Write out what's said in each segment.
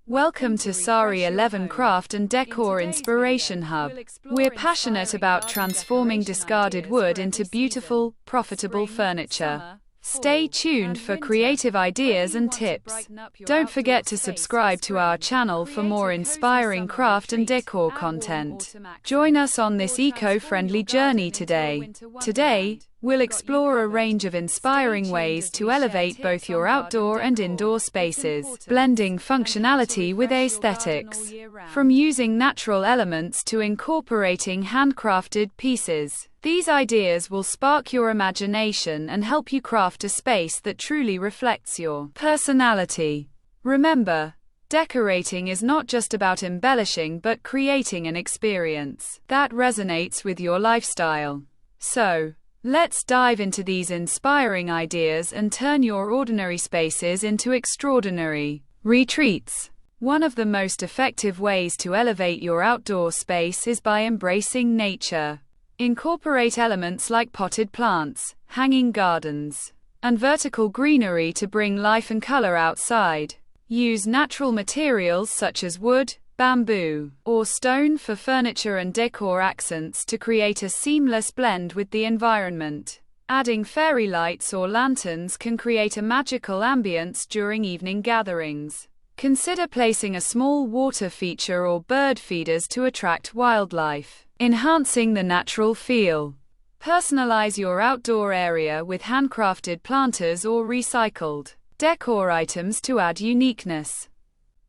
Welcome to Sari 11 Craft and Decor Inspiration Hub. We're passionate about transforming discarded wood into beautiful, profitable furniture. Stay tuned for creative ideas and tips. Don't forget to subscribe to our channel for more inspiring craft and decor content. Join us on this eco-friendly journey today. Today, we'll explore a range of inspiring ways to elevate both your outdoor and indoor spaces, blending functionality with aesthetics. From using natural elements to incorporating handcrafted pieces, these ideas will spark your imagination and help you craft a space that truly reflects your personality. Remember, decorating is not just about embellishing but creating an experience that resonates with your lifestyle. So, let's dive into these inspiring ideas and turn your ordinary spaces into extraordinary retreats. One of the most effective ways to elevate your outdoor space is by embracing nature. Incorporate elements like potted plants, hanging gardens, and vertical greenery to bring life and color outside. Use natural materials such as wood, bamboo, or stone for furniture and decor accents to create a seamless blend with the environment. Adding fairy lights or lanterns can create a magical ambience during evening gatherings. Consider placing a small water feature or bird feeders to attract wildlife, enhancing the natural feel. Personalize your outdoor area with handcrafted planters or recycled decor items to add uniqueness.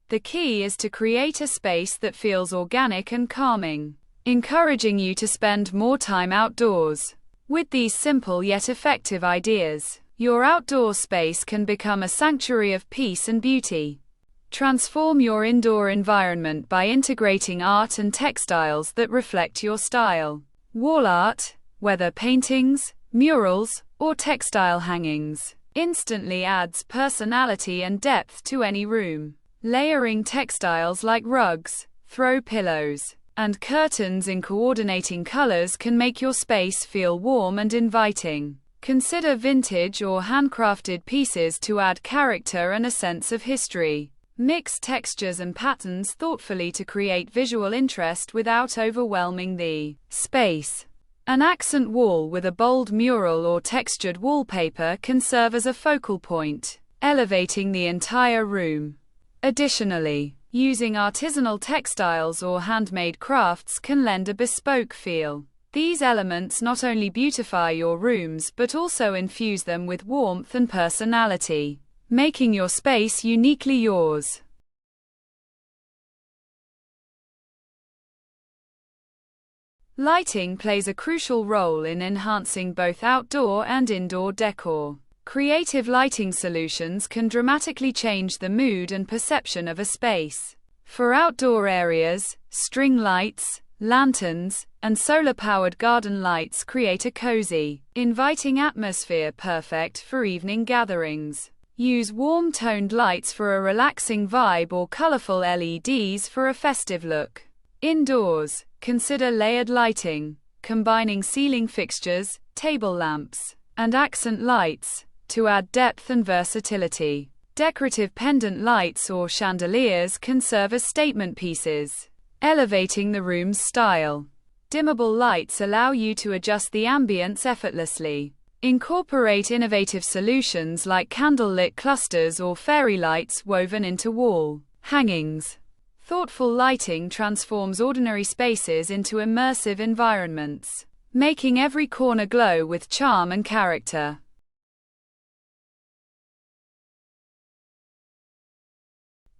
The key is to create a space that feels organic and calming, encouraging you to spend more time outdoors. With these simple yet effective ideas, your outdoor space can become a sanctuary of peace and beauty. Transform your indoor environment by integrating art and textiles that reflect your style. Wall art, whether paintings, murals, or textile hangings, instantly adds personality and depth to any room. Layering textiles like rugs, throw pillows, and curtains in coordinating colors can make your space feel warm and inviting. Consider vintage or handcrafted pieces to add character and a sense of history. Mix textures and patterns thoughtfully to create visual interest without overwhelming the space. An accent wall with a bold mural or textured wallpaper can serve as a focal point, elevating the entire room. Additionally, using artisanal textiles or handmade crafts can lend a bespoke feel. These elements not only beautify your rooms but also infuse them with warmth and personality, making your space uniquely yours. Lighting plays a crucial role in enhancing both outdoor and indoor decor. Creative lighting solutions can dramatically change the mood and perception of a space. For outdoor areas, string lights, lanterns, and solar-powered garden lights create a cozy, inviting atmosphere perfect for evening gatherings. Use warm-toned lights for a relaxing vibe or colorful LEDs for a festive look. Indoors, consider layered lighting, combining ceiling fixtures, table lamps, and accent lights to add depth and versatility. Decorative pendant lights or chandeliers can serve as statement pieces, elevating the room's style. Dimmable lights allow you to adjust the ambience effortlessly. Incorporate innovative solutions like candlelit clusters or fairy lights woven into wall hangings. Thoughtful lighting transforms ordinary spaces into immersive environments, making every corner glow with charm and character.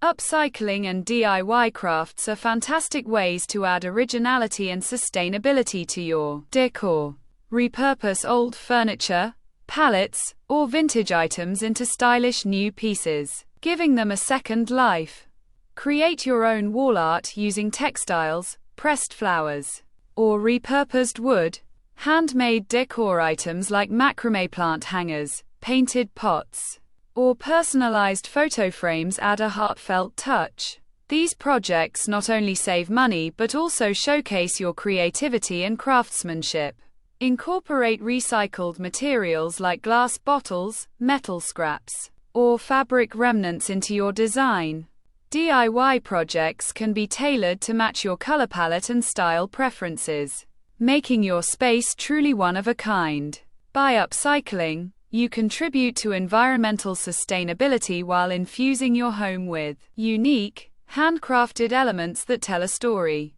Upcycling and DIY crafts are fantastic ways to add originality and sustainability to your decor. Repurpose old furniture, pallets, or vintage items into stylish new pieces, giving them a second life. Create your own wall art using textiles, pressed flowers, or repurposed wood. Handmade decor items like macrame plant hangers, painted pots, or personalized photo frames add a heartfelt touch. These projects not only save money but also showcase your creativity and craftsmanship. Incorporate recycled materials like glass bottles, metal scraps, or fabric remnants into your design. DIY projects can be tailored to match your color palette and style preferences, making your space truly one of a kind. By upcycling, you contribute to environmental sustainability while infusing your home with unique, handcrafted elements that tell a story.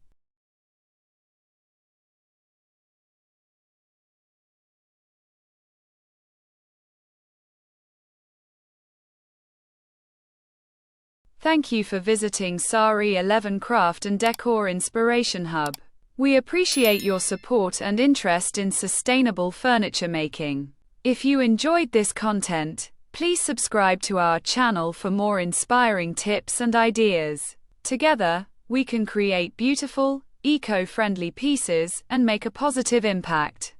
Thank you for visiting Sari 11 Craft and Decor Inspiration Hub. We appreciate your support and interest in sustainable furniture making. If you enjoyed this content, please subscribe to our channel for more inspiring tips and ideas. Together, we can create beautiful, eco-friendly pieces and make a positive impact.